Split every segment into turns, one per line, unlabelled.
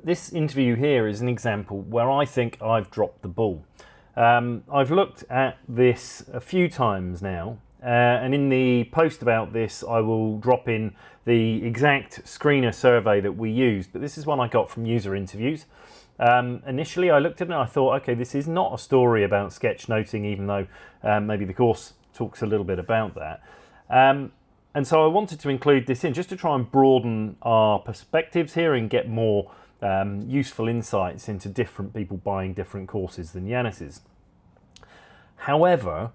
this interview here is an example where I think I've dropped the ball. I've looked at this a few times now, and in the post about this I will drop in the exact screener survey that we used, but this is one I got from User Interviews. Initially I looked at it and I thought, okay, this is not a story about sketchnoting, even though maybe the course talks a little bit about that. And so I wanted to include this in just to try and broaden our perspectives here and get more useful insights into different people buying different courses than Janis's. However,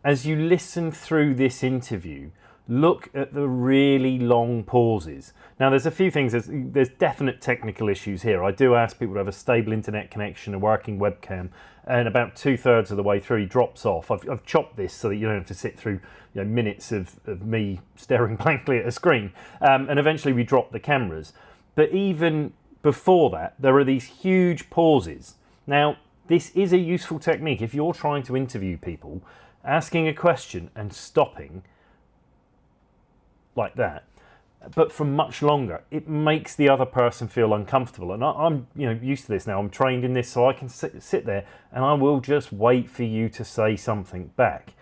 as you listen through this interview, look at the really long pauses. Now, there's a few things. There's definite technical issues here. I do ask people to have a stable internet connection, a working webcam, and about 2/3 of the way through he drops off. I've chopped this so that you don't have to sit through minutes of me staring blankly at a screen, and eventually we drop the cameras. But even before that, there are these huge pauses. Now, this is a useful technique if you're trying to interview people, asking a question and stopping like that, but for much longer. It makes the other person feel uncomfortable, and I'm used to this now. I'm trained in this, so I can sit there and I will just wait for you to say something back.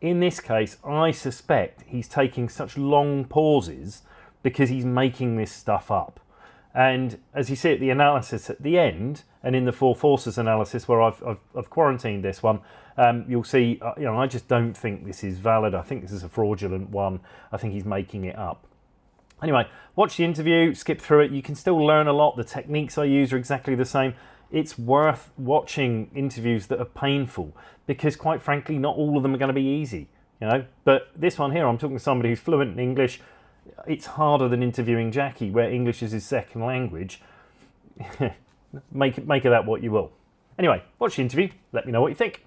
In this case, I suspect he's taking such long pauses because he's making this stuff up. And as you see at the analysis at the end, and in the four forces analysis where I've quarantined this one, you'll see, I just don't think this is valid. I think this is a fraudulent one. I think he's making it up. Anyway, watch the interview, skip through it. You can still learn a lot. The techniques I use are exactly the same. It's worth watching interviews that are painful because, quite frankly, not all of them are going to be easy. But this one here, I'm talking to somebody who's fluent in English. It's harder than interviewing Jackie, where English is his second language. Make of that what you will. Anyway, watch the interview. Let me know what you think.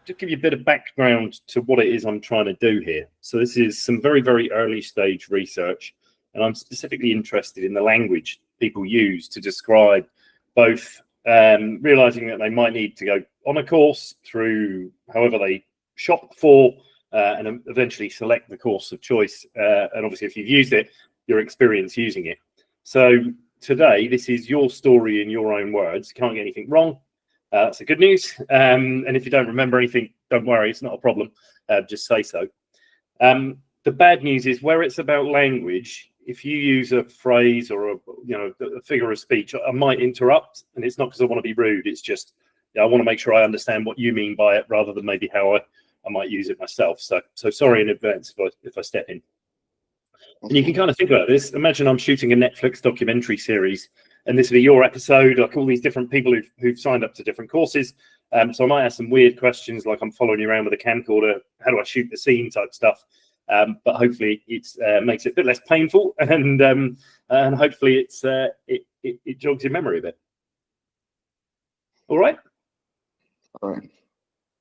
Just give you a bit of background to what it is I'm trying to do here. So this is some very, very early stage research, and I'm specifically interested in the language people use to describe both realizing that they might need to go on a course through however they shop for, and eventually select the course of choice. And obviously, if you've used it, your experience using it. So today, this is your story in your own words. Can't get anything wrong. That's the good news. And if you don't remember anything, don't worry, it's not a problem. Just say so. The bad news is where it's about language, if you use a phrase or a figure of speech, I might interrupt, and it's not because I want to be rude. It's just I want to make sure I understand what you mean by it rather than maybe how I might use it myself. So sorry in advance if I step in. And you can kind of think about this. Imagine I'm shooting a Netflix documentary series, and this will be your episode. Like all these different people who've signed up to different courses. So I might ask some weird questions, like I'm following you around with a camcorder. How do I shoot the scene type stuff? But hopefully it makes it a bit less painful, and hopefully it jogs your memory a bit. All right.
All right.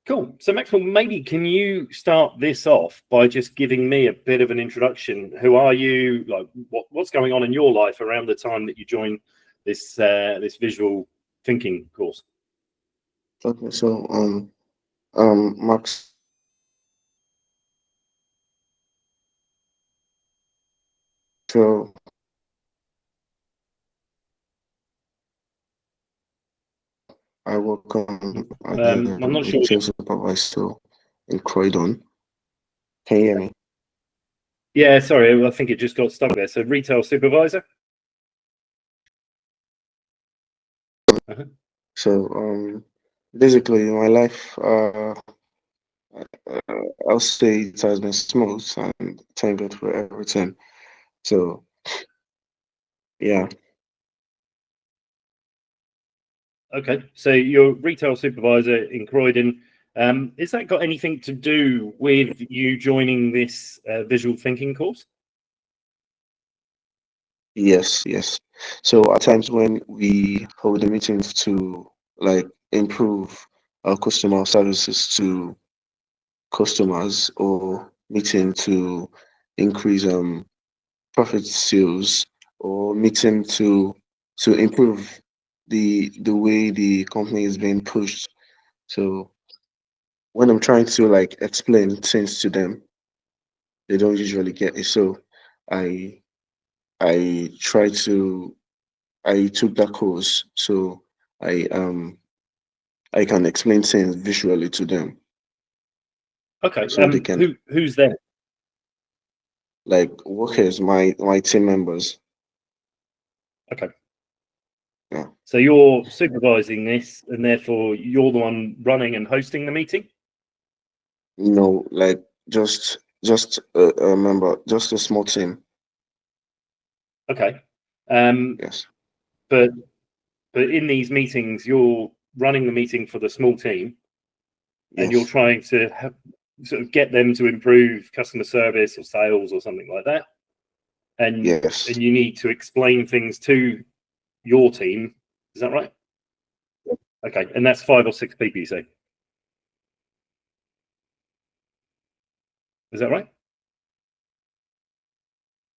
Cool. So Maxwell, maybe can you start this off by just giving me a bit of an introduction? Who are you? Like, what's going on in your life around the time that you joined this this visual thinking course?
Okay. So Max. So I work on
I'm not sure.
retail supervisor in Croydon. Can you hear me?
Yeah, sorry, I think it just got stuck there. So retail supervisor.
So basically my life, I'll say it has been smooth, and thank God for everything. So yeah.
Okay, so you're retail supervisor in Croydon. Has that got anything to do with you joining this visual thinking course?
Yes. So at times when we hold the meetings to like improve our customer services to customers, or meeting to increase profit sales, or meeting to improve the way the company is being pushed. So when I'm trying to like explain things to them, they don't usually get it. So I try to I took that course, so I can explain things visually to them,
Okay.
so they can,
Who's there?
like, workers, my team members.
Okay.
Yeah.
So you're supervising this, and therefore you're the one running and hosting the meeting.
Like just a member, just a small team.
Okay.
Yes.
But in these meetings, you're running the meeting for the small team, and you're
Yes.
trying to sort of get them to improve customer service or sales or something like that. And
Yes.
you need to explain things to your team. Is that right? Okay. And that's 5 or 6 people, you say? Is that right?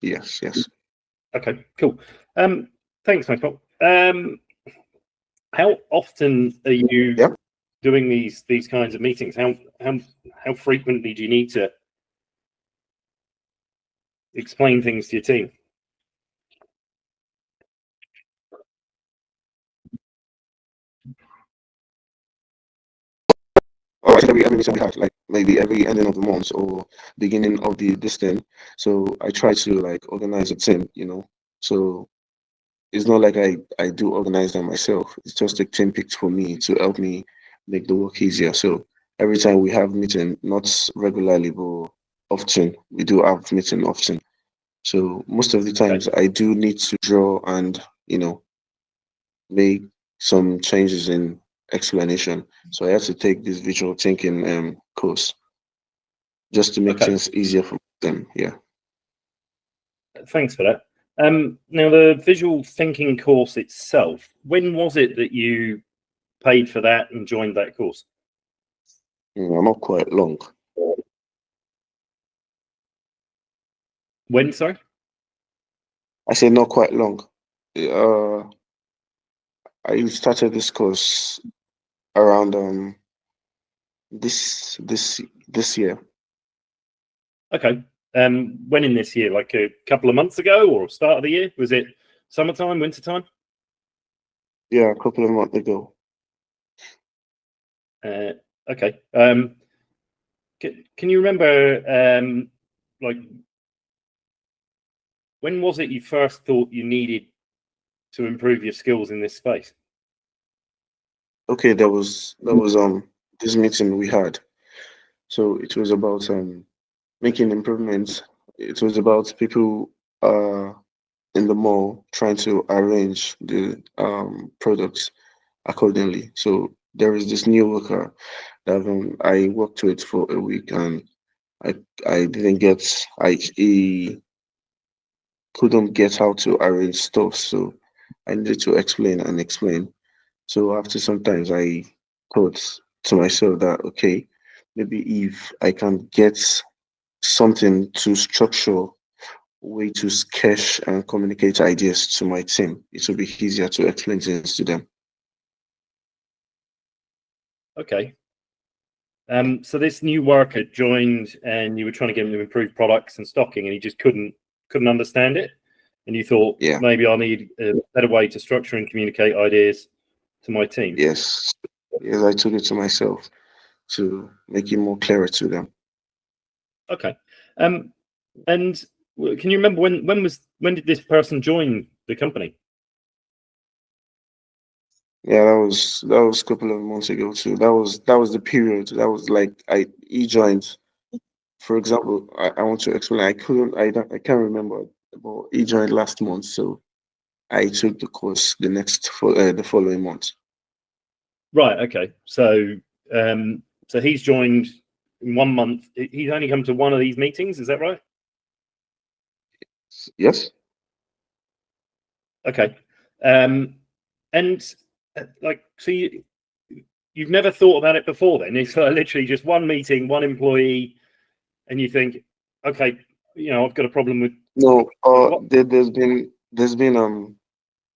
Yes. Yes.
Okay, cool. Thanks, Michael. How often are you
Yep.
doing these kinds of meetings? How frequently do you need to explain things to your team?
Oh, I think every meeting we have, like maybe every ending of the month or beginning of this thing. So I try to like organize a team, So it's not like I do organize them myself. It's just a team picked for me to help me make the work easier. So every time we have meeting, not regularly, but often, we do have meeting often. So most of the
Okay,
times I do need to draw and, make some changes in explanation. So I had to take this visual thinking course just to make
okay.
things easier for them. Yeah.
Thanks for that. Now, the visual thinking course itself, when was it that you paid for that and joined that course?
Not quite long.
When, sorry?
I said not quite long. Uh, I started this course around this year.
Okay. When in this year? Like a couple of months ago or start of the year? Was it summertime, wintertime?
Yeah, a couple of months ago.
Okay. Can you remember, like, when was it you first thought you needed to improve your skills in this space?
Okay, that was this meeting we had. So it was about making improvements. It was about people in the mall trying to arrange the products accordingly. So there is this new worker that I worked with for a week, and I I didn't get he couldn't get how to arrange stuff. So I needed to explain and explain. So after sometimes I thought to myself that okay, maybe if I can get something to structure way to sketch and communicate ideas to my team, it will be easier to explain things to them.
Okay. So this new worker joined, and you were trying to get him to improve products and stocking, and he just couldn't understand it. And you thought
Yeah.
maybe I need a better way to structure and communicate ideas to my team.
Yes. Yes, I took it to myself to make it more clearer to them.
Okay. And can you remember when did this person join the company?
Yeah, that was a couple of months ago too. That was the period. That was like he joined. For example, I want to explain. I can't remember, but he joined last month, so I took the course the following month.
Right. Okay. So he's joined in 1 month. He's only come to one of these meetings. Is that right?
Yes.
Okay. And like, so you've never thought about it before then? It's literally just one meeting, one employee, and you think, okay, I've got a problem with
No.
what?
There's been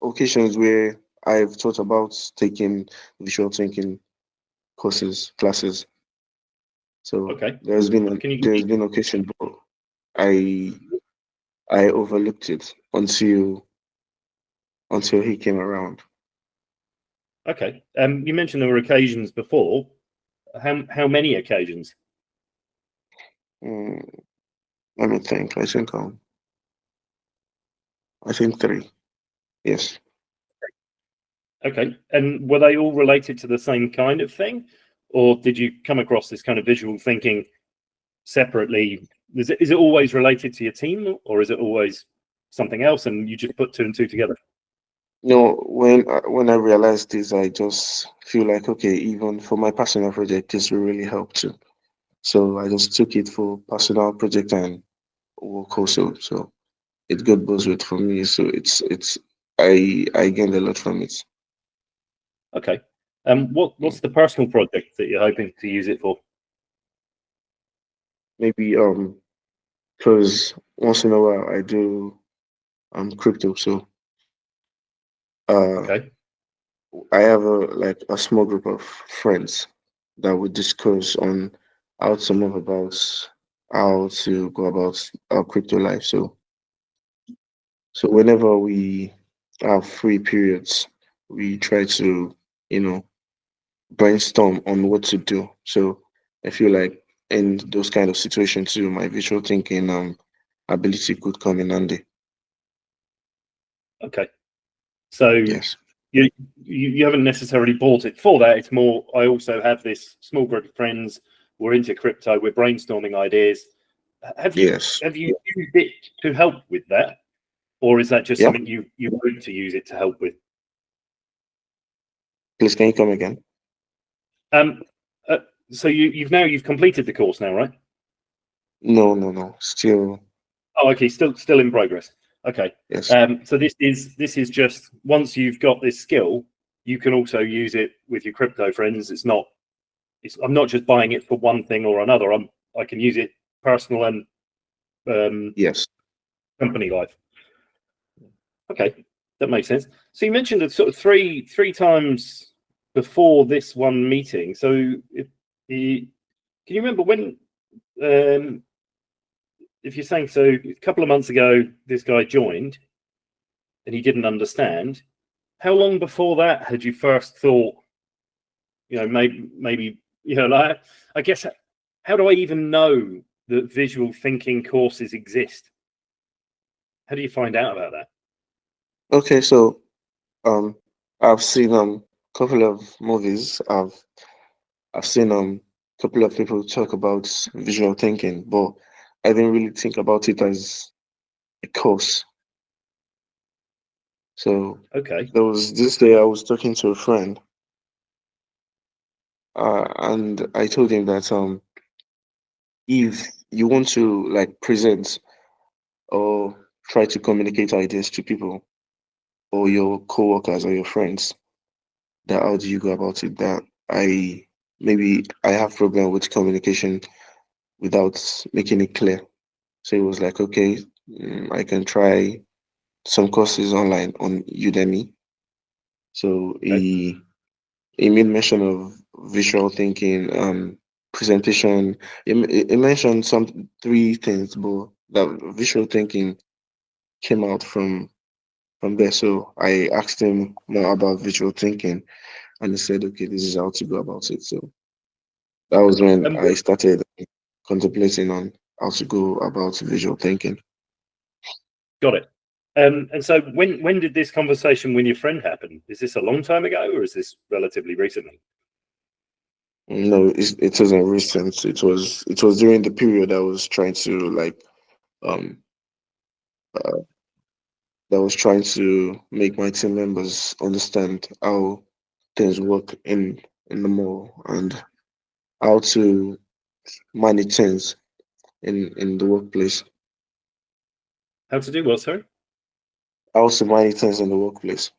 occasions where I've thought about taking visual thinking classes. So
Okay. Can you
there's been occasion, but I I overlooked it until he came around.
Okay. You mentioned there were occasions before. How many occasions?
Let me think. I think 3. Yes.
Okay. And were they all related to the same kind of thing, or did you come across this kind of visual thinking separately? Is it always related to your team, or is it always something else, and you just put 2 and 2 together?
No, when I realized this, I just feel like, okay, even for my personal project, this will really help too. So I just took it for personal project and work also. So it got both ways for me. So I gained a lot from it.
Okay. What's the personal project that you're hoping to use it for?
Maybe because once in a while I do crypto. So
Okay.
I have a small group of friends that would discuss on how to move about, how to go about our crypto life. So whenever we have free periods, we try to, brainstorm on what to do. So I feel like in those kind of situations too, my visual thinking ability could come in handy.
Okay. So
Yes.
you haven't necessarily bought it for that. It's more, I also have this small group of friends. We're into crypto. We're brainstorming ideas. Have you
Yes.
used it to help with that, or is that just
Yeah.
something you hope to use it to help with?
Please, can you come again?
So you've completed the course now, right?
No. Still,
Oh, okay. Still in progress. Okay.
yes.
So this is just, once you've got this skill, you can also use it with your crypto friends. I'm not just buying it for one thing or another. I can use it personal and
Yes.
company life. Okay, that makes sense. So you mentioned it sort of three times before this one meeting. So can you remember when? If you're saying so, a couple of months ago, this guy joined and he didn't understand. How long before that had you first thought, maybe like, I guess, how do I even know that visual thinking courses exist? How do you find out about that?
Okay, so I've seen couple of movies. I've seen couple of people talk about visual thinking, but I didn't really think about it as a course. So
Okay.
there was this day I was talking to a friend, and I told him that if you want to like present or try to communicate ideas to people or your coworkers or your friends, that how do you go about it? That I have problem with communication without making it clear. So it was like, okay, I can try some courses online on Udemy. So
Okay.
he made mention of visual thinking, presentation. He mentioned some 3 things, but that visual thinking came out from there. So I asked him more about visual thinking, and he said, okay, this is how to go about it. So that
Okay.
was when I started contemplating on how to go about visual thinking.
Got it. And so when did this conversation with your friend happen? Is this a long time ago, or is this relatively recently?
No, it wasn't recent. It was during the period I was trying to um uh, that was trying to make my team members understand how things work in the mall and how to manage things in the workplace.
How to do what, sorry?
How to manage things in the workplace.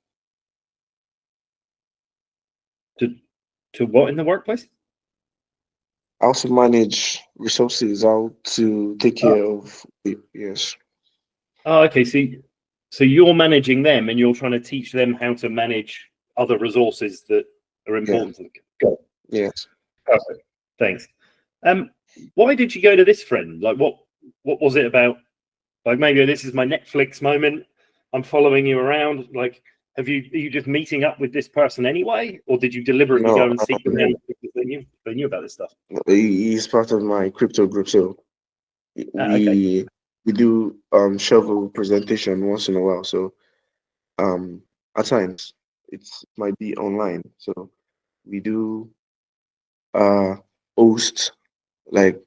To what in the workplace?
How to manage resources, how to take
Oh,
care of it. Yes.
okay. So you're managing them, and you're trying to teach them how to manage other resources that are
Yeah.
important to them. Got it.
Yes.
Perfect. Thanks. Why did you go to this friend? Like, what was it about? Like, maybe this is my Netflix moment. I'm following you around. Like, are you just meeting up with this person anyway, or did you deliberately
No,
go and seek them out because they knew about this stuff?
he's part of my crypto group, so
Okay,
we do shovel presentation once in a while. So at times it might be online. So we do host like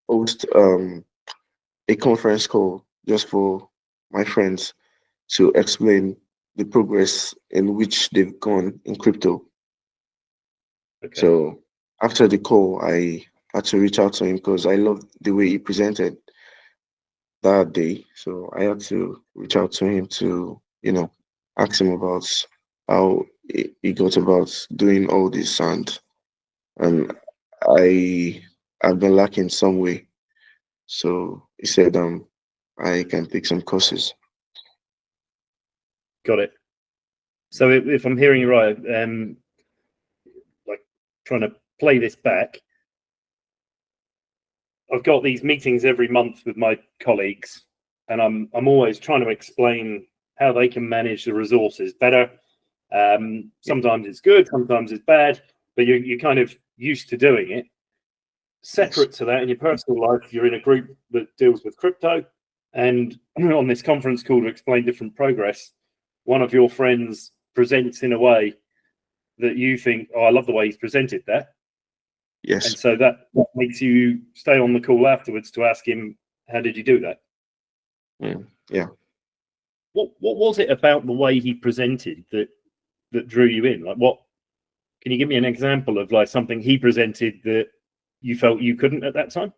host a conference call just for my friends to explain the progress in which they've gone in crypto.
okay,
So after the call, I had to reach out to him because I loved the way he presented that day. So I had to reach out to him to, ask him about how he got about doing all this, and I've been lacking some way. So he said I can take some courses.
got it. So if I'm hearing you right, like trying to play this back, I've got these meetings every month with my colleagues, and I'm always trying to explain how they can manage the resources better. Sometimes it's good, sometimes it's bad, but you're kind of used to doing it. Separate to that, in your personal life, you're in a group that deals with crypto, and on this conference call to explain different progress, one of your friends presents in a way that you think, oh, I love the way he's presented that.
Yes.
And so that makes you stay on the call afterwards to ask him, how did you do that?
Yeah.
What was it about the way he presented that drew you in? Like, what can you give me an example of, like, something he presented that you felt you couldn't at that time?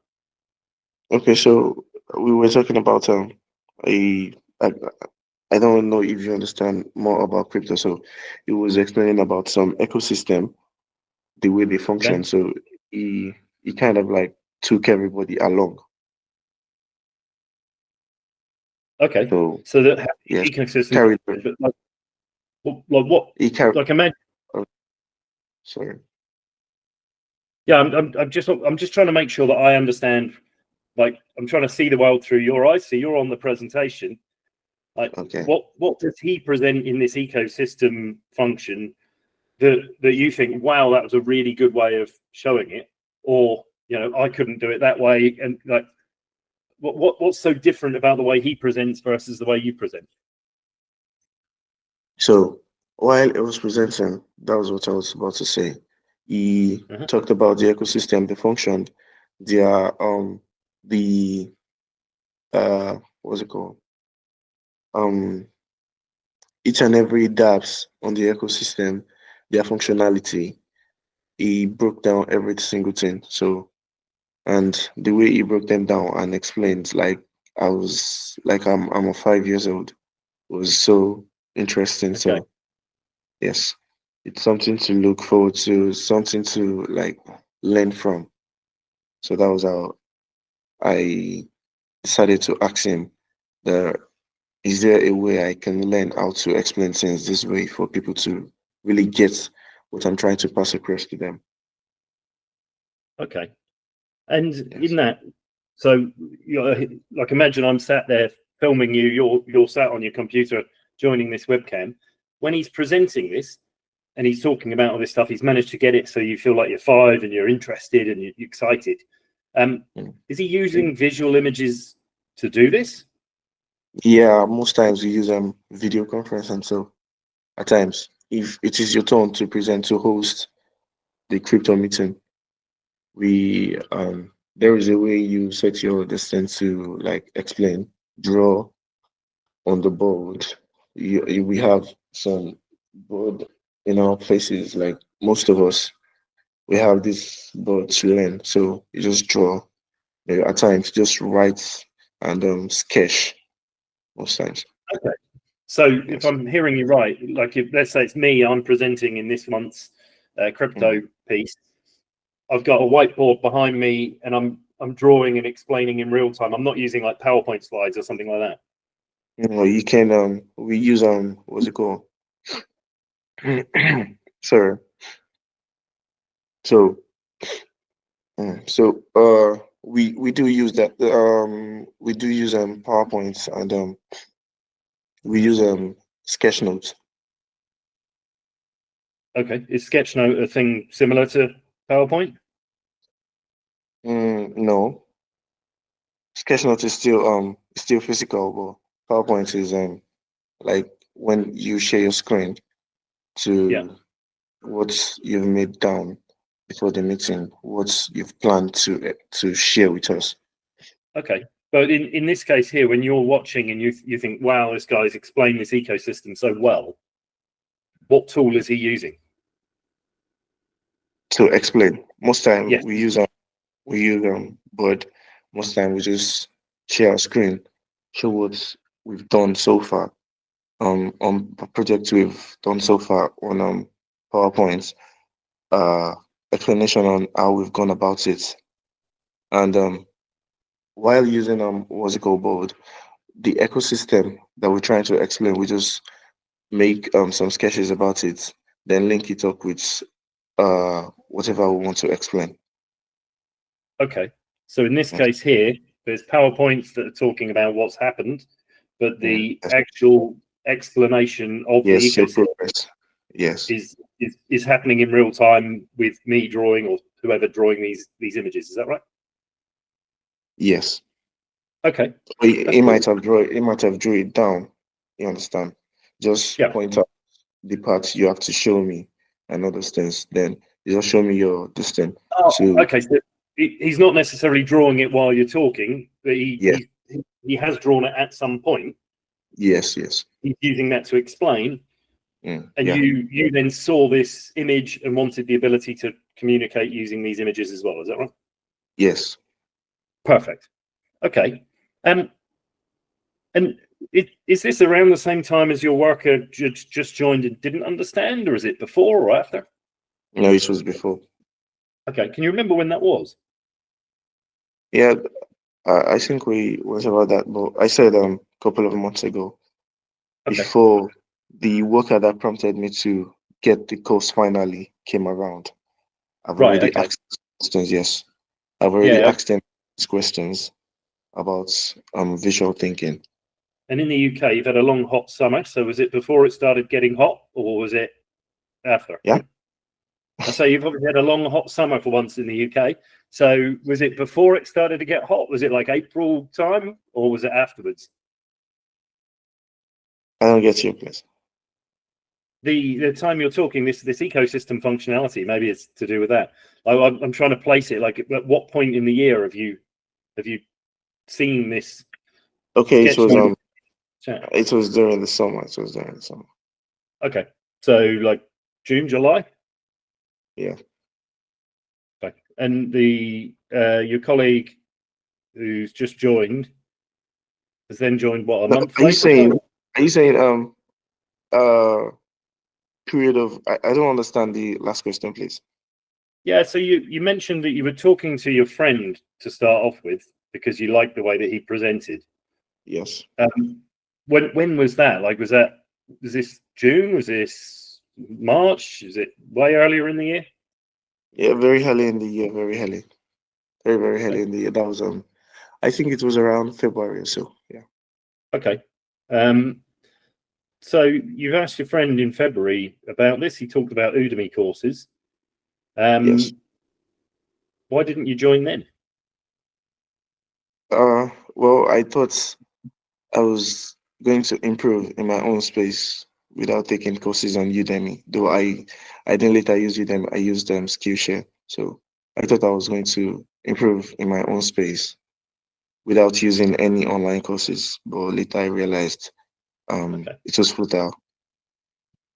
Okay, so we were talking about a I, I don't know if you understand more about crypto. So he was explaining about some ecosystem, the way they function.
Okay.
So he kind of like took everybody along.
Okay.
So
So that
yes,
ecosystem,
carried.
but like what?
He carried.
Like, imagine.
Oh, sorry.
Yeah, I'm just trying to make sure that I understand. Like, I'm trying to see the world through your eyes. So you're on the presentation. Like,
Okay.
what does he present in this ecosystem function that you think, wow, that was a really good way of showing it, or I couldn't do it that way, and like, what's so different about the way he presents versus the way you present?
So while I was presenting, that was what I was about to say. He talked about the ecosystem, the function, the what's it called? Each and every dApps on the ecosystem, their functionality. He broke down every single thing. So, and the way he broke them down and explained, like I was like I'm a 5 years old, was so interesting.
Okay.
So yes, it's something to look forward to, something to like learn from. So that was how I decided to ask him, is there a way I can learn how to explain things this way for people to really get what I'm trying to pass across to them?
Okay. And
Yes.
in that, so like, imagine I'm sat there filming you. You're sat on your computer joining this webcam. When he's presenting this and he's talking about all this stuff, he's managed to get it so you feel like you're 5 and you're interested and you're excited. Is he using visual images to do this?
Yeah, most times we use video conference, and so at times, if it is your turn to present to host the crypto meeting, we there is a way you set your distance to like explain, draw on the board. We have some board in our places, like most of us, we have this board to learn. So you just draw, at times just write and sketch most times.
Okay. So
Yes.
if I'm hearing you right, like, if let's say it's me, I'm presenting in this month's crypto piece. I've got a whiteboard behind me, and I'm drawing and explaining in real time. I'm not using like PowerPoint slides or something like that.
You can we use what's it called? Sorry. So we do use that we do use PowerPoints, and we use sketch notes.
Okay, is Sketchnote a thing similar to PowerPoint?
No, sketch notes is still physical, but PowerPoint is like when you share your screen
Yeah.
to what you've made down before the meeting, what you've planned to share with us.
Okay, but in this case here, when you're watching and you think, wow, this guy's explained this ecosystem so well, what tool is he using?
To explain, most time
Yes.
we use but most time we just share our screen, show what we've done so far, on projects we've done so far on PowerPoint, uh, explanation on how we've gone about it, and while using what's it called board, the ecosystem that we're trying to explain, we just make some sketches about it, then link it up with whatever we want to explain.
Okay, so in this
Yes.
case here, there's PowerPoints that are talking about what's happened, but the
Yes.
actual explanation of the
Yes, your
ecosystem
progress. Yes.
is happening in real time with me drawing or whoever drawing these images. Is that right?
Yes.
Okay,
He
that's cool.
might have drew it down. You understand? Just
Yeah.
point out the parts you have to show me and all those things. Then you just show me your distance
Oh,
to
okay. So he's not necessarily drawing it while you're talking, but
yes,
he has drawn it at some point.
yes, yes.
He's using that to explain, and
Yeah.
you then saw this image and wanted the ability to communicate using these images as well. Is that right?
Yes.
Perfect. Okay. And is this around the same time as your worker just joined and didn't understand, or is it before or after?
No, it was before.
Okay. Can you remember when that was?
Yeah, I think we was about that, but I said couple of months ago,
Okay.
before the worker that prompted me to get the course finally came around. I've
Right.
already
Okay.
asked questions, yes. I've already
Yeah.
asked them these questions about visual thinking.
And in the UK, you've had a long hot summer. So was it before it started getting hot, or was it after?
Yeah.
I say you've obviously had a long hot summer for once in the UK. So was it before it started to get hot? Was it like April time, or was it afterwards?
I don't get you, please.
The time you're talking, this ecosystem functionality, maybe it's to do with that. I'm trying to place it. Like, at what point in the year have you seen this
Okay,
sketch note chat?
it was during the summer. It was during the summer.
Okay, so like June, July.
Yeah.
Okay. And the your colleague who's just joined has then joined what, a
Now,
month later?
are you saying uh period of I don't understand the last question, please.
Yeah, so you mentioned that you were talking to your friend to start off with because you liked the way that he presented.
Yes.
When was that? Like, was this June? Was this March? Is it way earlier in the year?
Yeah, very early in the year, very early. Very, very early in the year. That was I think it was around February or so. Yeah.
Okay. So you've asked your friend in February about this. He talked about Udemy courses.
Yes.
Why didn't you join then?
Well, I thought I was going to improve in my own space without taking courses on Udemy. Though I didn't later use Udemy, I used Skillshare. So I thought I was going to improve in my own space without using any online courses. But later I realized
Okay.
it was futile.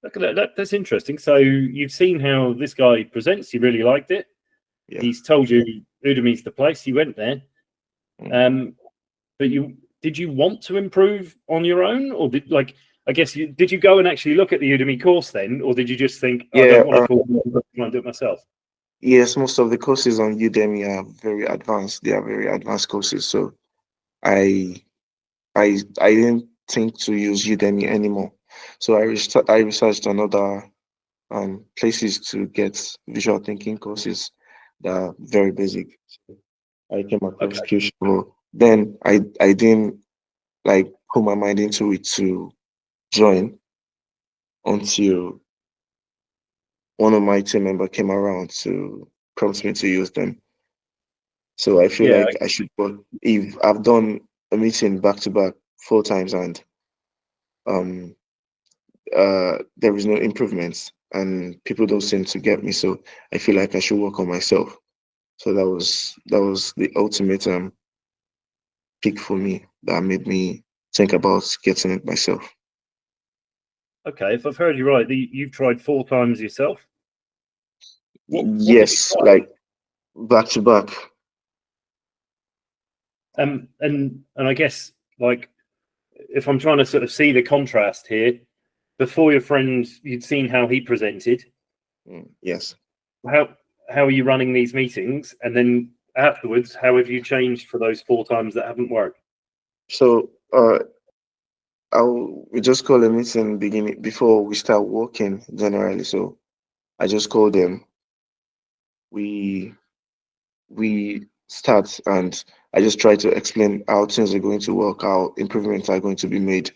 That's interesting. So you've seen how this guy presents. You really liked it.
Yeah.
He's told you Udemy's the place. You went there. But did you want to improve on your own, or did you go and actually look at the Udemy course then, or did you just think, I
Yeah.
don't want to call them, I'm trying to do it myself?
Yes, most of the courses on Udemy are very advanced. They are very advanced courses. So I I didn't think to use Udemy anymore. So I researched on other places to get visual thinking courses that are very basic. I came across
Okay.
Skillshare. Then I didn't like put my mind into it to join. until one of my team members came around to prompt me to use them. So I feel
Yeah.
like I should, but if I've done a meeting back to back 4 times and um there is no improvements and people don't seem to get me, so I feel like I should work on myself. So that was the ultimate pick for me that made me think about getting it myself.
Okay. If I've heard you right, you've tried 4 times yourself. What have you
Yes,
tried?
like back to back.
And I guess, like, if I'm trying to sort of see the contrast here, before your friend, you'd seen how he presented.
Yes.
How are you running these meetings, and then afterwards, how have you changed for those 4 times that haven't worked?
So we just call a meeting beginning before we start working generally. So I just call them. We start and I just try to explain how things are going to work, how improvements are going to be made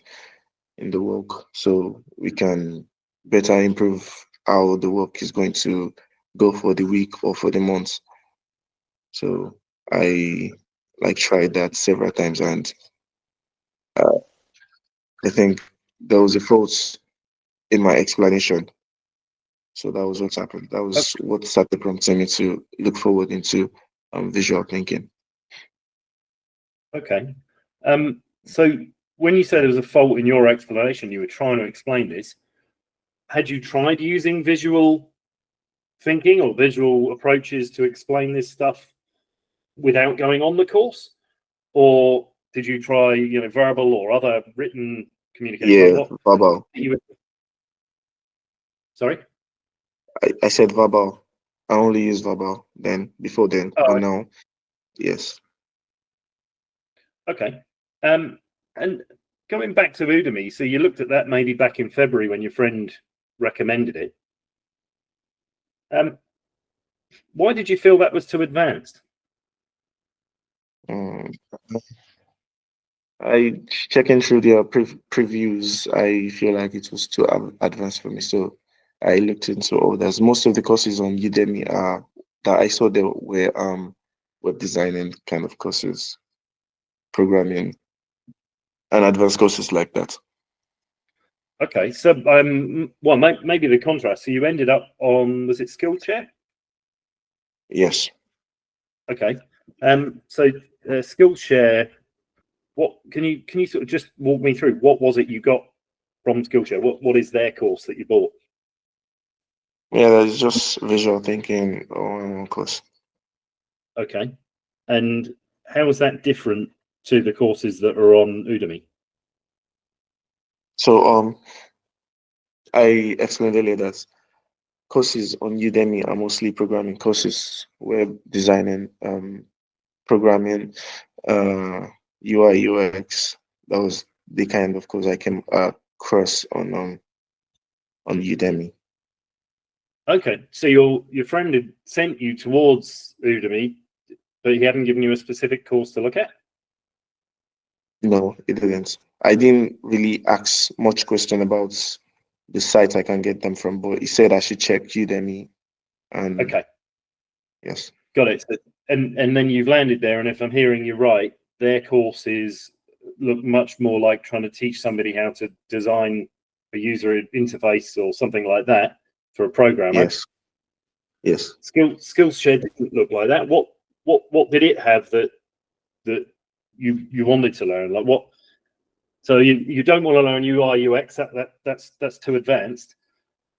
in the work, so we can better improve how the work is going to go for the week or for the month. So I like tried that several times, and uh, I think there was a fault in my explanation. So that was what happened. That was what started prompting me to look forward into visual thinking.
Okay. So when you said there was a fault in your explanation, you were trying to explain this. Had you tried using visual thinking or visual approaches to explain this stuff without going on the course, or did you try, verbal or other written communication? Like
Yeah,
what
verbal.
Sorry.
I said verbal. I only use verbal then before then, but
Oh,
now, yes.
okay. And going back to Udemy, so you looked at that maybe back in February when your friend recommended it. Why did you feel that was too advanced?
Um, I checking through their previews. I feel like it was too advanced for me, so I looked into others. Most of the courses on Udemy are that I saw there were web designing kind of courses, programming, and advanced courses like that.
Okay, so well, maybe the contrast. So you ended up on, was it Skillshare?
Yes.
Okay, so Skillshare. What can you sort of just walk me through? What was it you got from Skillshare? What is their course that you bought?
Yeah, that's just visual thinking on one course.
Okay, and how is that different to the courses that are on Udemy?
So I explained earlier that courses on Udemy are mostly programming courses, web designing, programming, UI, UX. That was the kind of course I came across on Udemy.
Okay, so your friend had sent you towards Udemy, but he hadn't given you a specific course to look at?
No, it didn't. I didn't really ask much question about the site I can get them from, but he said I should check Udemy, and
Okay,
yes,
got it. So, and then you've landed there, and if I'm hearing you right, their courses look much more like trying to teach somebody how to design a user interface or something like that for a programmer.
yes, yes.
Skillshare didn't look like that. What did it have that you wanted to learn? Like what? So you don't want to learn UI UX. That's too advanced.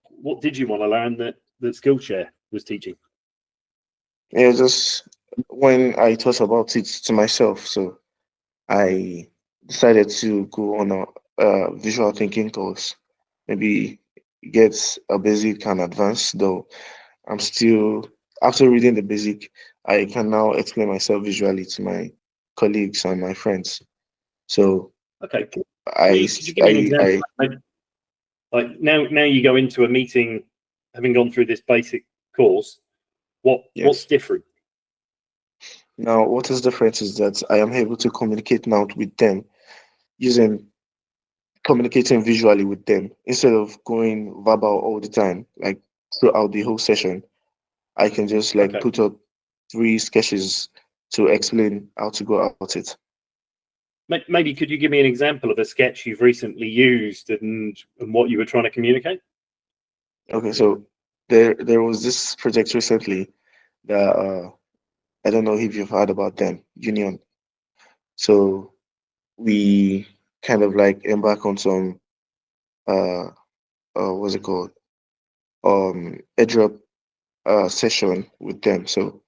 What did you want to learn that Skillshare was teaching?
Yeah, just when I thought about it to myself, so I decided to go on a visual thinking course, maybe get a basic and advanced, though I'm still, after reading the basic, I can now explain myself visually to my colleagues and my friends. So
Okay,
I,
could you give me an example?
I
Like now you go into a meeting, having gone through this basic course. What's
yes.
different?
Now, what is different is that I am able to communicate now with them using communicating visually with them instead of going verbal all the time, like throughout the whole session. I can just like
Okay.
put up 3 sketches to explain how to go about it.
Maybe could you give me an example of a sketch you've recently used and what you were trying to communicate?
Okay, so there was this project recently that I don't know if you've heard about them, Union. So we kind of like embark on some uh what's it called? airdrop session with them. So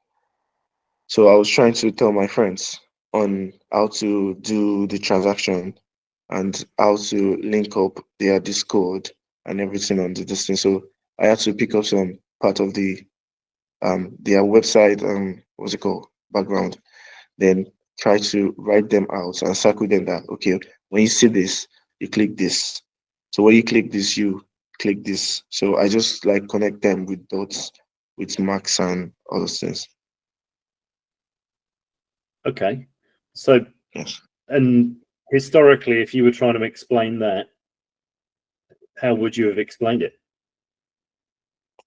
I was trying to tell my friends on how to do the transaction and how to link up their Discord and everything on the distance. So I had to pick up some part of their website what's it called? Background. Then try to write them out and circle them that okay, when you see this, you click this. So when you click this, you click this. So I just like connect them with dots, with marks and all those things.
Okay. So,
Yes.
and historically, if you were trying to explain that, how would you have explained it?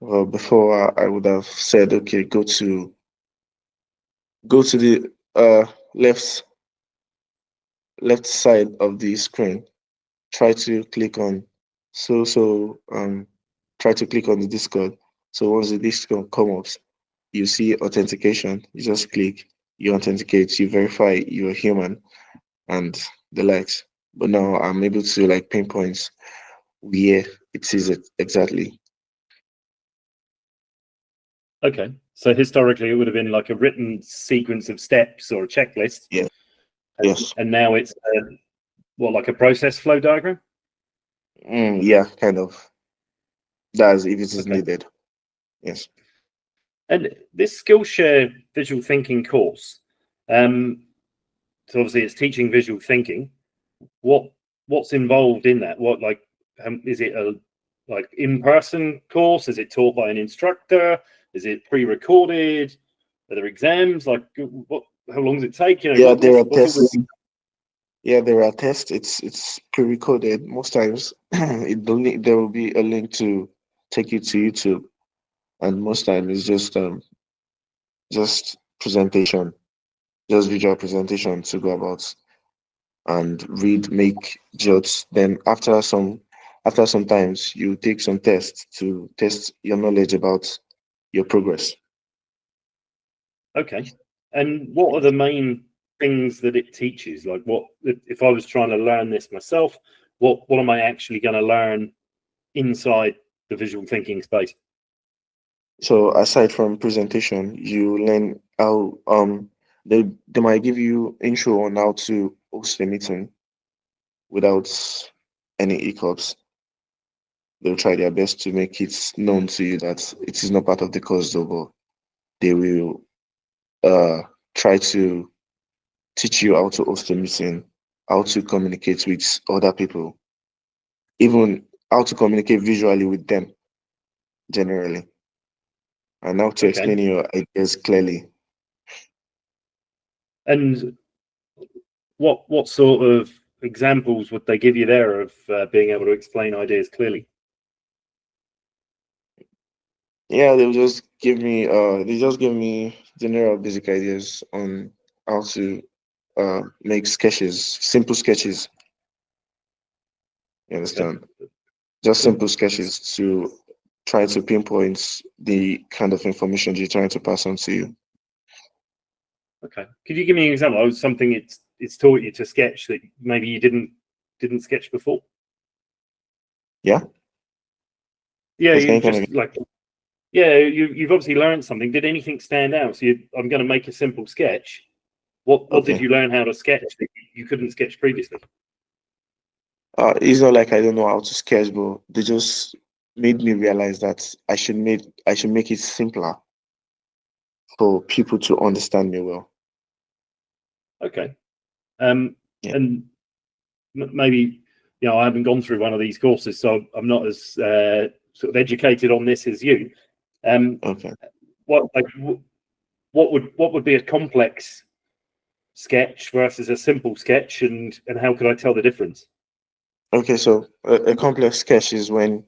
Well, before I would have said, okay, go to the left side of the screen. Try to click on try to click on the Discord. So once the Discord comes up, you see authentication. You just click, you authenticate, you verify you're human and the likes. But now I'm able to like pinpoint where it is exactly.
Okay. So historically, it would have been like a written sequence of steps or a checklist.
Yeah. Yes.
And now it's what, like a process flow diagram?
Yeah, kind of. That's if it is
Okay.
needed. Yes.
And this Skillshare visual thinking course, so obviously it's teaching visual thinking. What's involved in that? What like is it a like in-person course? Is it taught by an instructor? Is it pre-recorded? Are there exams? Like what? How long does it take? You know,
Yeah, there are
what's all
tests.
the
Yeah, there are tests. It's pre-recorded. Most times, there will be a link to take you to YouTube, and most times it's just presentation, just visual presentation to go about and read, make jokes. Then after some times, you take some tests to test your knowledge about your progress.
Okay. And what are the main things that it teaches? Like what if I was trying to learn this myself, what am I actually going to learn inside the visual thinking space?
So aside from presentation, you learn how they might give you intro on how to host a meeting without any hiccups. They'll try their best to make it known to you that it is not part of the course though, but they will uh try to teach you how to host a meeting, how to communicate with other people, even how to communicate visually with them generally, and how to
Okay.
explain your ideas clearly.
And what sort of examples would they give you there of being able to explain ideas clearly?
Yeah, they just give me general basic ideas on how to make sketches, simple sketches. You
Okay.
understand? Just simple sketches to try to pinpoint the kind of information you're trying to pass on to you.
Okay. Could you give me an example of something it's taught you to sketch that maybe you didn't sketch before?
Yeah?
Yeah,
Yes, can
you
you come
just
again?
like yeah, you've obviously learned something. Did anything stand out? So I'm going to make a simple sketch. What did
Okay.
you learn how to sketch that you couldn't sketch previously?
It's not like I don't know how to sketch, but they just made me realize that I should make it simpler for people to understand me well.
Okay.
Yeah.
And maybe I haven't gone through one of these courses, so I'm not as sort of educated on this as you.
Okay.
What like what would be a complex sketch versus a simple sketch, and how could I tell the difference?
Okay, so a complex sketch is when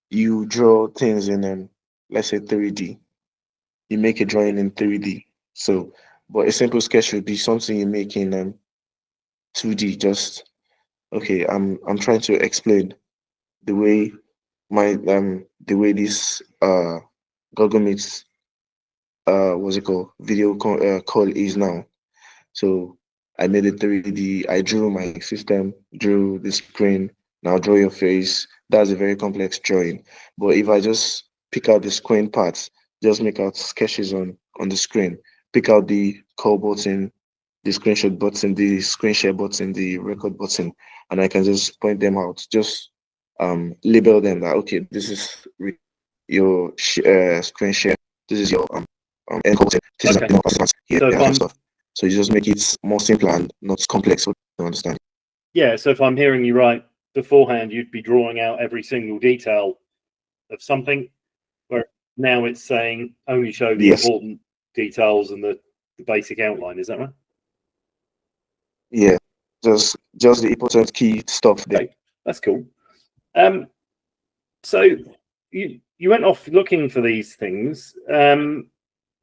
you draw things in, let's say 3D. You make a drawing in 3D. So, but a simple sketch would be something you make in 2D. Just okay. I'm trying to explain the way the way this Google Meets what's it called call is now. So I made it 3D. I drew my system, drew the screen. Now draw your face. That's a very complex drawing. But if I just pick out the screen parts, just make out sketches on the screen, pick out the call button, the screenshot button, the screen share button, the record button, and I can just point them out. Just label them that okay, this is your screen share. This is your end button. This is
Okay.
here,
So
that
if
kind of
I'm
stuff. So you just make it more simple and not complex to understand.
so if I'm hearing you right, beforehand you'd be drawing out every single detail of something, where now it's saying only show the
Yes.
important details and the basic outline. Is that right?
Yeah. Just the important key stuff there.
Okay, that's cool. So you went off looking for these things.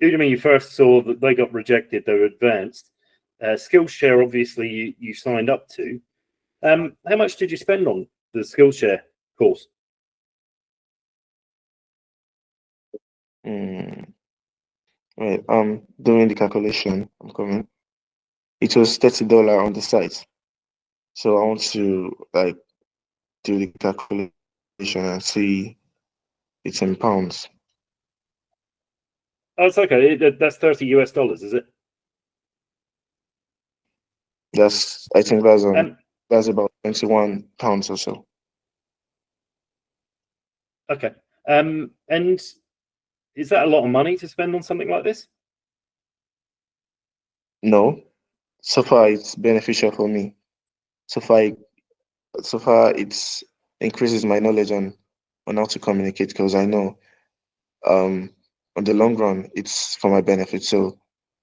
Udemy, you first saw that they got rejected. They were advanced. Skillshare, obviously, you signed up to. How much did you spend on the Skillshare course?
Right. Doing the calculation, I'm coming. It was $30 on the site. So I want to like do the calculation and see it's in pounds.
Oh, it's okay. That's $30 US, is it?
I think that's about 21 pounds or so.
Okay. And is that a lot of money to spend on something like this?
No, so far it's beneficial for me. So far it's increases my knowledge on how to communicate because I know on the long run it's for my benefit. So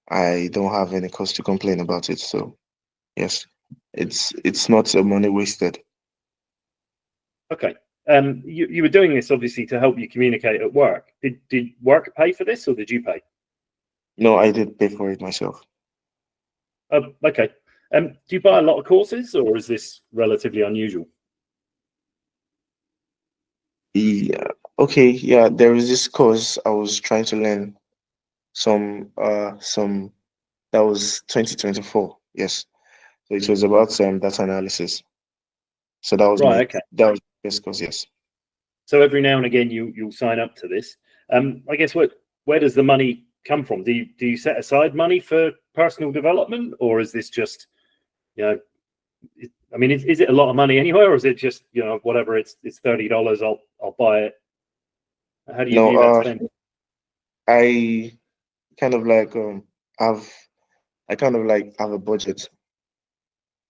I don't have any cause to complain about it. So yes, it's not money wasted.
Okay. You were doing this obviously to help you communicate at work. Did work pay for this, or did you pay?
No, I did pay for it myself.
Okay. Do you buy a lot of courses, or is this relatively unusual?
Yeah. Okay. Yeah. There is this course I was trying to learn some that was 2024. Yes. So it was about data analysis. So
Right. Okay.
that was the first course. Yes.
So every now and again you'll sign up to this. I guess where does the money come from? Do you set aside money for personal development, or is this just, you know, I mean, is it a lot of money anywhere, or is it just, whatever, it's $30, I'll buy it? How do you
No.
view that spend?
I kind of like have I kind of like have a budget.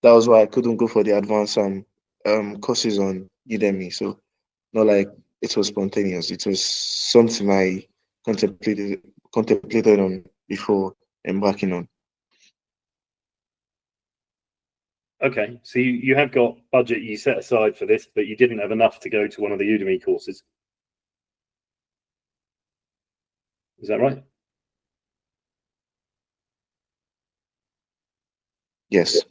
That was why I couldn't go for the advanced courses on Udemy. So not like it was spontaneous. It was something I contemplated contemplated on before embarking on.
Okay, so you have got budget you set aside for this, but you didn't have enough to go to one of the Udemy courses. Is that right?
Yes.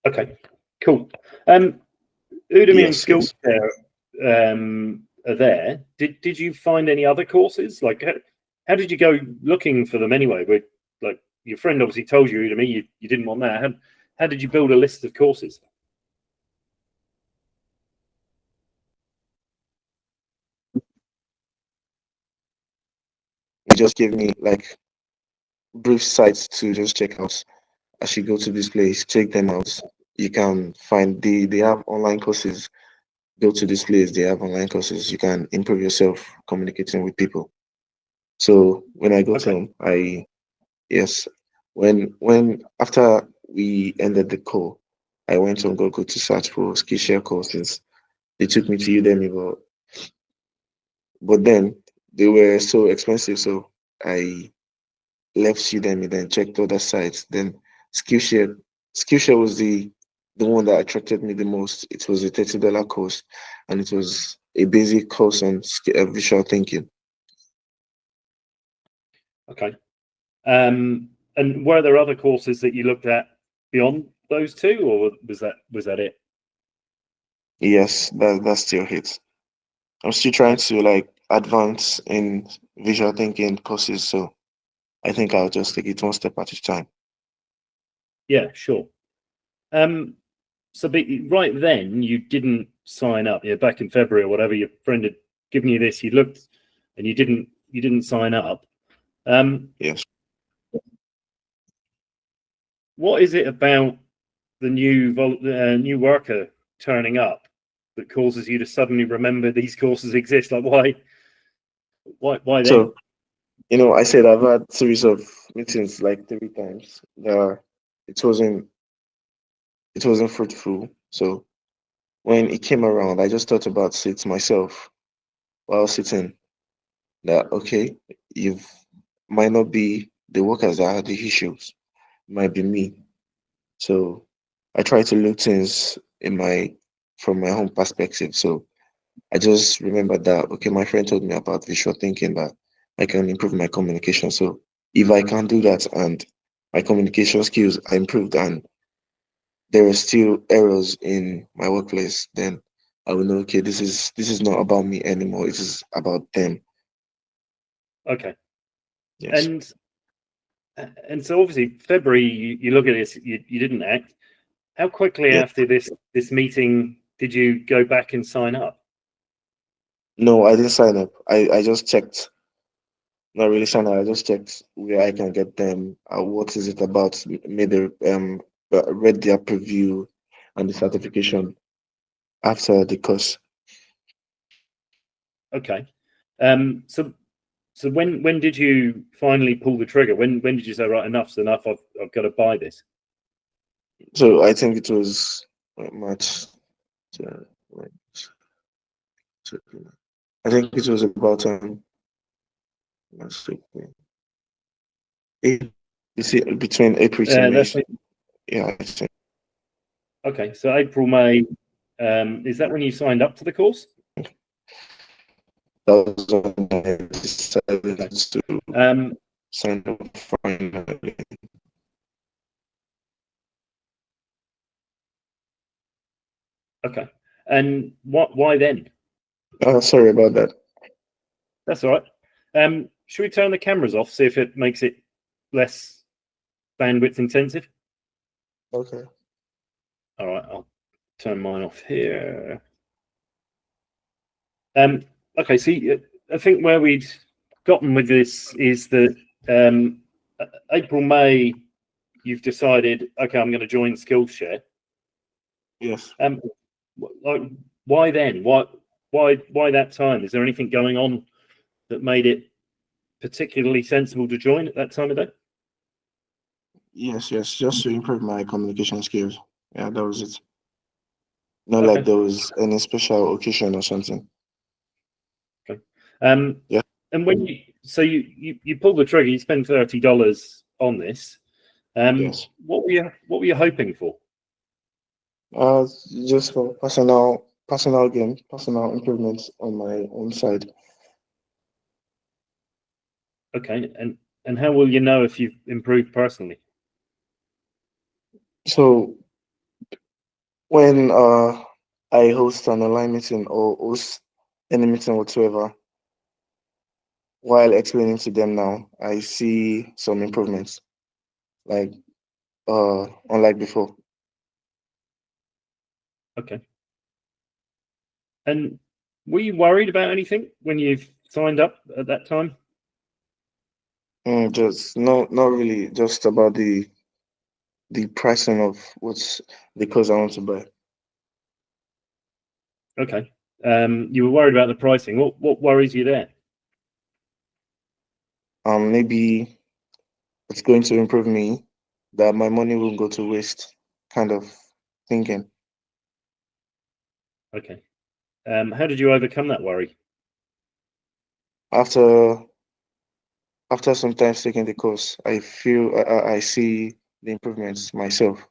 Okay, cool. Udemy and
Yes. Yes.
Skillshare are there. Did you find any other courses? Like, how did you go looking for them anyway? Like, your friend obviously told you Udemy, you didn't want that. How did you build a list of courses?
He just gave me like brief sites to just check out. I should go to this place, check them out. You can find they have online courses. Go to this place, they have online courses. You can improve yourself communicating with people. So when I got
Okay,
home, yes, when after we ended the call, I went on Google to search for Skillshare courses. They took me to Udemy, but then they were so expensive, so I left Udemy, then checked other sites. Then Skillshare, Skillshare was the the one that attracted me the most. It was a $30 course, and it was a basic course on visual thinking.
Okay. And were there other courses that you looked at beyond those two, or was that it?
Yes, that's still it. I'm still trying
Okay.
to like advance in visual thinking courses, so I think I'll just take it one step at a time.
Yeah, sure. So right then you didn't sign up. Yeah, back in February or whatever, your friend had given you this. You looked and you didn't sign up.
Yes.
What is it about the new worker turning up that causes you to suddenly remember these courses exist? Like why then?
So, I said I've had series of meetings like 3 times. It wasn't it wasn't fruitful. So when it came around, I just thought about it myself while sitting that okay, you might not be the workers that are the issues, it might be me. So I try to look things from my own perspective. So I just remember that okay, my friend told me about visual thinking that I can improve my communication. So if I can do that and my communication skills are improved and there are still errors in my workplace, then I will know okay, this is not about me anymore. It is about them.
Okay.
Yes.
And so obviously February you look at this, you didn't act. How quickly
Yeah.
after this meeting did you go back and sign up?
No, I didn't sign up. I just checked. Not really sign up. I just checked where I can get them. What is it about? Made a read their preview and the certification after the course.
Okay. So when did you finally pull the trigger? When did you say right, enough's enough? I've got to buy this.
So I think it was March. Wait, I think it was about let's see, you see between April to May.
That's
Yeah, I think
okay. So April, May. Is that when you signed up to the course?
that was when I decided
Okay.
to
Um,
sign up finally.
okay. And why then?
Sorry about that.
That's all right. Should we turn the cameras off, see if it makes it less bandwidth intensive?
Okay.
All right, I'll turn mine off here. Okay, see, I think where we'd gotten with this is that April, May, you've decided, okay, I'm going to join Skillshare.
Yes.
Like, why then? Why that time? Is there anything going on that made it particularly sensible to join at that time of day?
Yes, just to improve my communication skills. Yeah, that was it. Not like
Okay.
there was any special occasion or something.
Okay.
Yeah.
And when you pull the trigger, you spend $30 on this.
Yes.
What were you hoping for?
Uh, just for personal gain, personal improvements on my own side.
Okay, and how will you know if you've improved personally?
So when I host an online meeting or host any meeting whatsoever, while explaining to them now, I see some improvements, like unlike before.
Okay. And were you worried about anything when you've signed up at that time?
Just no, not really. Just about the pricing of what's the course I want to buy.
Okay. You were worried about the pricing. What worries you there?
Maybe it's going to improve me, that my money won't go to waste, kind of thinking.
Okay. How did you overcome that worry?
After some time taking the course, I feel I see the improvements myself.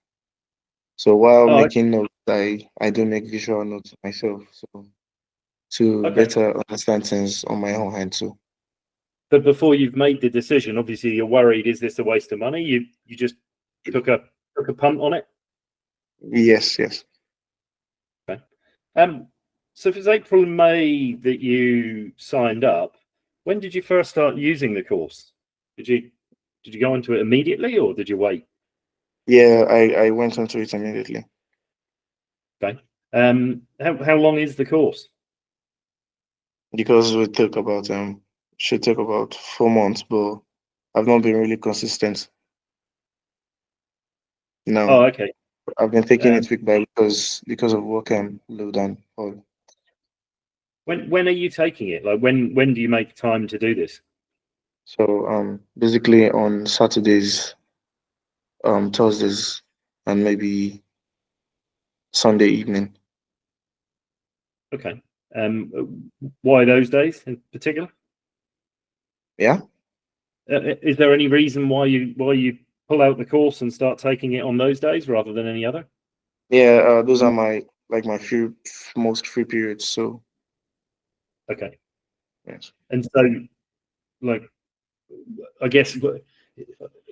So while
Oh,
making notes, I do make visual notes myself, so to
okay.
better understand things on my own hand too.
But before you've made the decision, obviously you're worried, is this a waste of money? You just took a punt on it?
Yes, yes.
Okay. So if it's April and May that you signed up, when did you first start using the course? Did you go into it immediately, or did you wait?
Yeah, I went onto it immediately.
Okay. How long is the course?
Because it took about should take about 4 months, but I've not been really consistent.
Oh,
No,
okay.
I've been taking
Um,
it week by week because of work and load and all.
when are you taking it? Like when do you make time to do this?
So basically on Saturdays, Thursdays, and maybe Sunday evening.
Okay. Why those days in particular?
Yeah,
Is there any reason why you pull out the course and start taking it on those days rather than any other?
yeah. Those are my few most free periods. So
Okay.
yes.
And so, like, I guess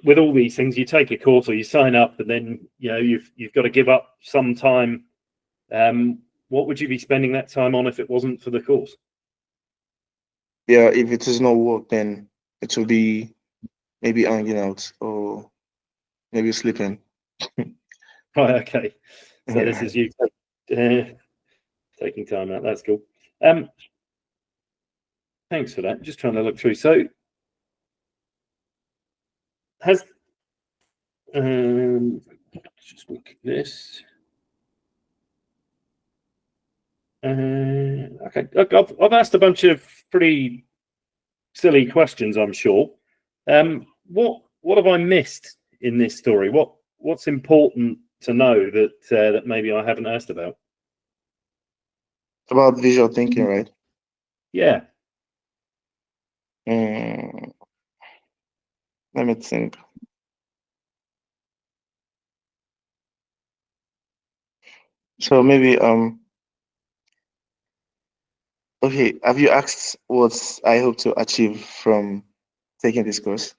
with all these things, you take a course or you sign up, and then you've got to give up some time. What would you be spending that time on if it wasn't for the course?
Yeah, if it is not work, then it will be maybe hanging out or maybe sleeping.
Right. Okay. So this
Yeah.
is you taking time out. That's cool. Um, Thanks for that. Just trying to look through. So has just look at this. Okay, look, I've asked a bunch of pretty silly questions, I'm sure. What have I missed in this story? What's important to know that maybe I haven't asked about?
About visual thinking, right?
Yeah.
Mm, let me think. So maybe okay, have you asked what I hope to achieve from taking this course?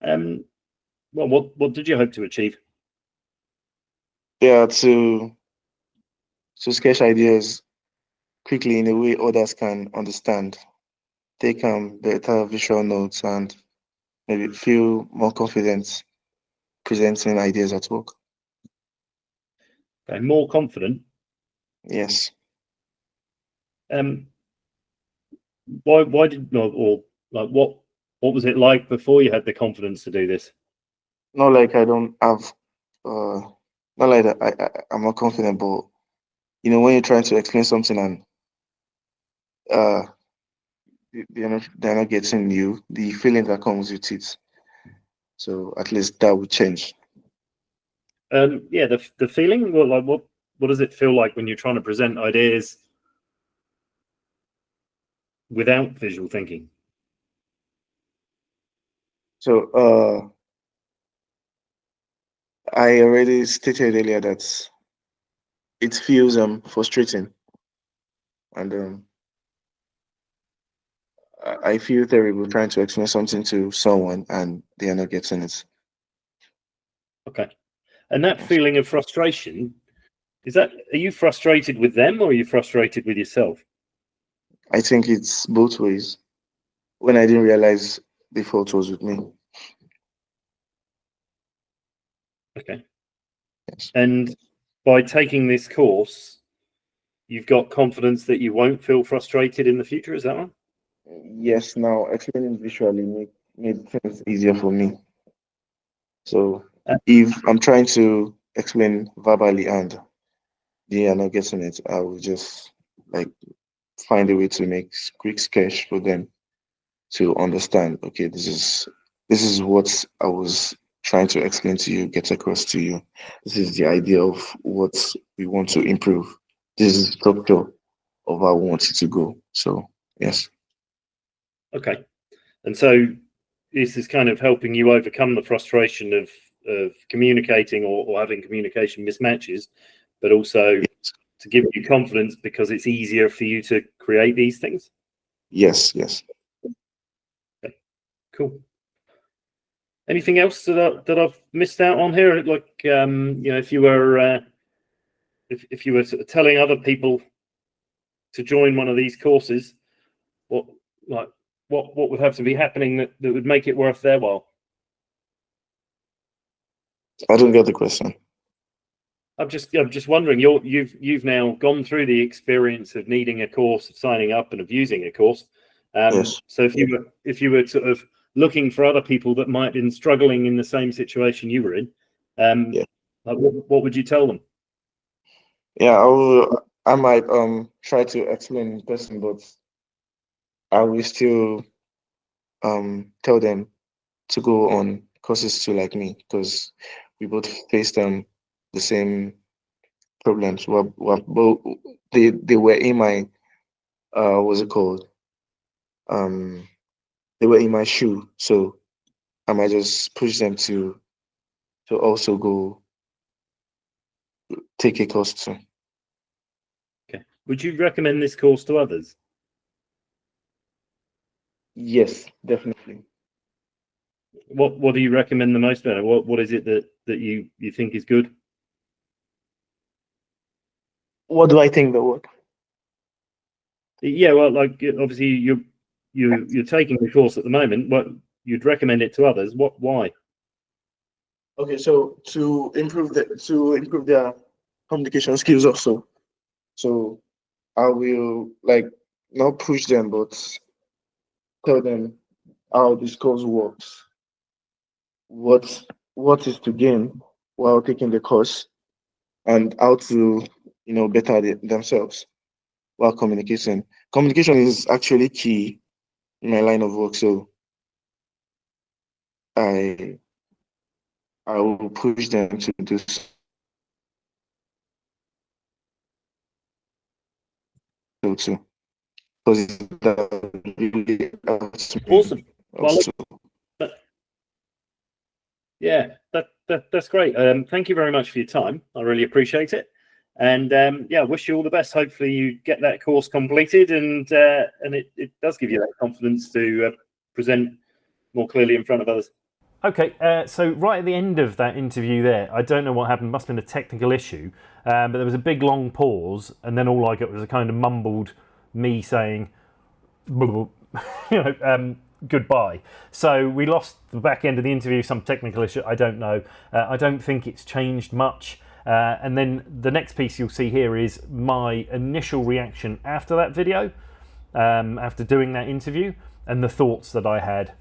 Well, what did you hope to achieve?
Yeah, to sketch ideas quickly in a way others can understand, take better visual notes, and maybe feel more confident presenting ideas at work.
Okay, more confident.
Yes.
Um, why did not or like what was it like before you had the confidence to do this?
Not like I don't have uh not like that I'm not confident, but when you're trying to explain something and uh they're not getting you, the feeling that comes with it. So at least that would change.
Yeah, the feeling. Well, like what does it feel like when you're trying to present ideas without visual thinking?
So I already stated earlier that it feels frustrating, and I feel terrible trying to explain something to someone and they are not getting it.
Okay, and that
Yes.
feeling of frustration are you frustrated with them or are you frustrated with yourself?
I think it's both ways. When I didn't realize the fault was with me.
Okay,
Yes.
and by taking this course, you've got confidence that you won't feel frustrated in the future. Is that right?
Yes, now explaining visually made things easier for me. So
Uh,
if I'm trying to explain verbally and they are not getting it, I will just like find a way to make quick sketch for them to understand. Okay, this is what I was trying to explain to you, get across to you. This is the idea of what we want to improve. This is the structure of how we want it to go. So yes.
okay, and so this is kind of helping you overcome the frustration of of communicating or having communication mismatches, but also to give you confidence because it's easier for you to create these things?
Yes, yes.
Okay, cool. Anything else that I've missed out on here? Like, if you were if you were sort of telling other people to join one of these courses, what would have to be happening that would make it worth their while?
I don't get the question.
I'm just wondering. You've now gone through the experience of needing a course, of signing up, and of using a course.
Yes.
So if you were sort of looking for other people that might have been struggling in the same situation you were in, like what would you tell them?
Yeah, I might try to explain in person, but I will still tell them to go on courses too, like me, because we both face the same problems. Both, they were in my what's it called? They were in my shoe, so I might just push them to also go take a course too.
Okay. Would you recommend this course to others?
Yes, definitely.
What do you recommend the most about it? What is it that you think is good?
What do I think the what?
Yeah, well, like obviously you're taking the course at the moment. What you'd recommend it to others? Why?
Okay, so to improve their communication skills also. So I will like not push them, but tell them how this course works. What is to gain while taking the course, and how to better themselves while communicating. Communication is actually key in my line of work, so I will push them to do so too, because that really helps me
Awesome. Well,
also.
yeah, that's great. Thank you very much for your time. I really appreciate it. And yeah, wish you all the best. Hopefully you get that course completed, and it does give you that confidence to present more clearly in front of others.
Okay, so right at the end of that interview there, I don't know what happened, must have been a technical issue, but there was a big long pause, and then all I got was a kind of mumbled me saying, goodbye. So we lost the back end of the interview, some technical issue, I don't know. I don't think it's changed much. And then the next piece you'll see here is my initial reaction after that video, after doing that interview, and the thoughts that I had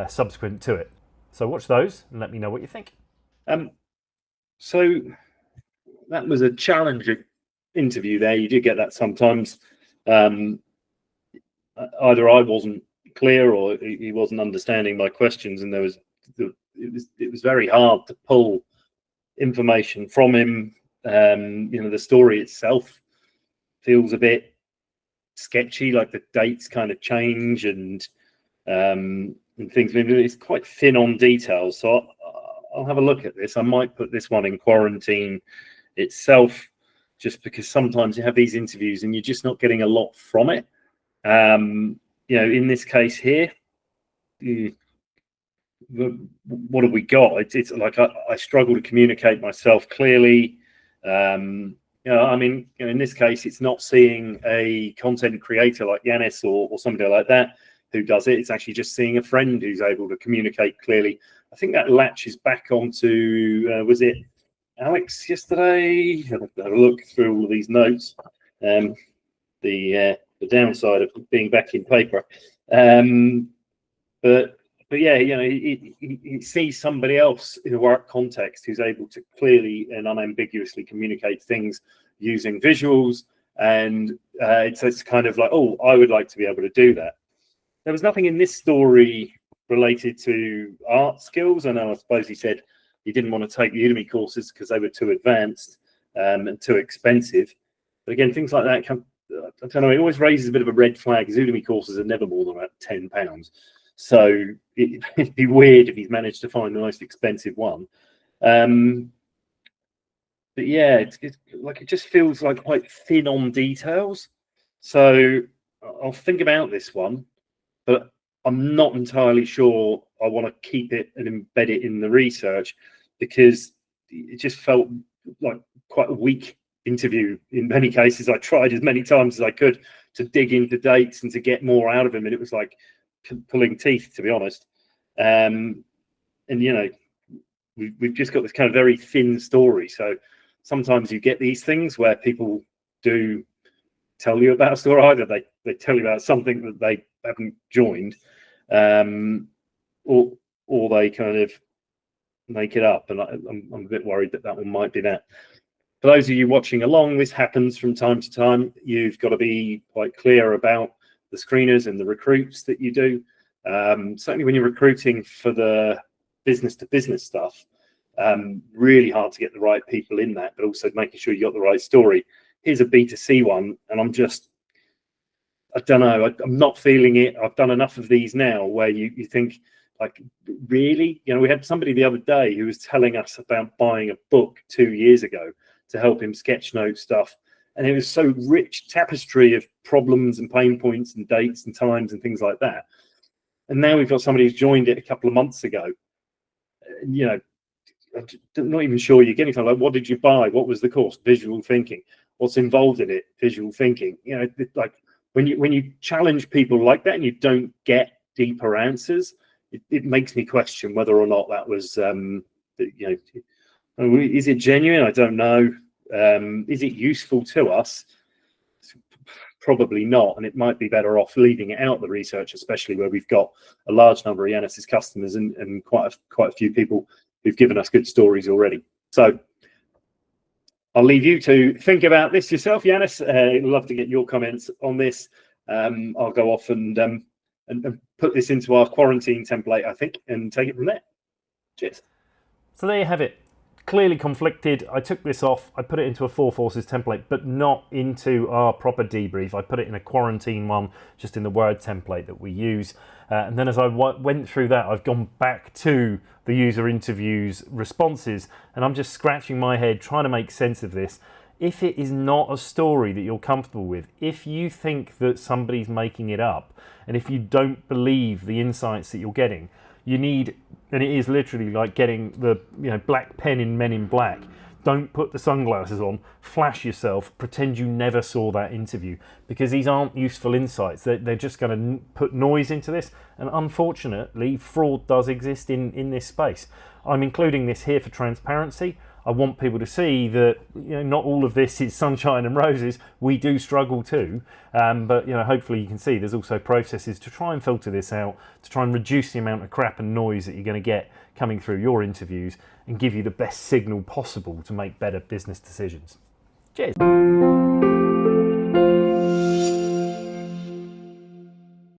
subsequent to it. So watch those and let me know what you think.
So that was a challenging interview there. You do get that sometimes. Either I wasn't clear or he wasn't understanding my questions, and it was very hard to pull information from him. The story itself feels a bit sketchy, like the dates kind of change and things. Maybe it's quite thin on details, so I'll have a look at this. I might put this one in quarantine itself, just because sometimes you have these interviews and you're just not getting a lot from it. In this case here, what have we got? It's like I struggle to communicate myself clearly. In this case, it's not seeing a content creator like Janis or somebody like that who does it. It's actually just seeing a friend who's able to communicate clearly. I think that latches back onto, was it Alex yesterday? I'll have a look through all of these notes. The downside of being back in paper. But yeah, he sees somebody else in a work context who's able to clearly and unambiguously communicate things using visuals. And it's kind of like, oh, I would like to be able to do that. There was nothing in this story related to art skills. I know, I suppose he said he didn't want to take the Udemy courses because they were too advanced and too expensive. But again, things like that, I don't know, it always raises a bit of a red flag, because Udemy courses are never more than about £10. So it'd be weird if he's managed to find the most expensive one. But yeah, it's like, it just feels like quite thin on details. So I'll think about this one, but I'm not entirely sure I want to keep it and embed it in the research, because it just felt like quite a weak interview in many cases. I tried as many times as I could to dig into dates and to get more out of him, and it was like pulling teeth, to be honest. And you know, we've just got this kind of very thin story. So sometimes you get these things where people do tell you about a story. Either they tell you about something that they haven't joined, or they kind of make it up. And I'm a bit worried that one might be that. For those of you watching along, this happens from time to time. You've got to be quite clear about the screeners and the recruits that you do. Certainly when you're recruiting for the business to business stuff, really hard to get the right people in that, but also making sure you got the right story. Here's a B2C one, and I don't know, I'm not feeling it. I've done enough of these now where you think, like, really? You know, we had somebody the other day who was telling us about buying a book 2 years ago to help him sketchnote stuff. And it was so rich tapestry of problems and pain points and dates and times and things like that. And now we've got somebody who's joined it a couple of months ago. You know, I'm not even sure you're getting something like, what did you buy? What was the course? Visual thinking. What's involved in it? Visual thinking. You know, like when you challenge people like that and you don't get deeper answers, it makes me question whether or not that was, you know, is it genuine? I don't know. Is it useful to us? Probably not, and it might be better off leaving it out the research, especially where we've got a large number of Janis's customers and quite a few people who've given us good stories already. So I'll leave you to think about this yourself, Janis. I'd love to get your comments on this. I'll go off and put this into our quarantine template, I think, and take it from there. Cheers.
So there you have it. Clearly conflicted. I took this off, I put it into a 4 Forces template, but not into our proper debrief. I put it in a quarantine one, just in the Word template that we use. And then as I went through that, I've gone back to the user interviews responses, and I'm just scratching my head trying to make sense of this. If it is not a story that you're comfortable with, if you think that somebody's making it up, and if you don't believe the insights that you're getting, you need, and it is literally like getting the black pen in Men in Black. Don't put the sunglasses on, flash yourself, pretend you never saw that interview, because these aren't useful insights. They're just going to put noise into this, and unfortunately, fraud does exist in this space. I'm including this here for transparency. I want people to see that not all of this is sunshine and roses. We do struggle too, but hopefully you can see there's also processes to try and filter this out, to try and reduce the amount of crap and noise that you're going to get coming through your interviews, and give you the best signal possible to make better business decisions. Cheers.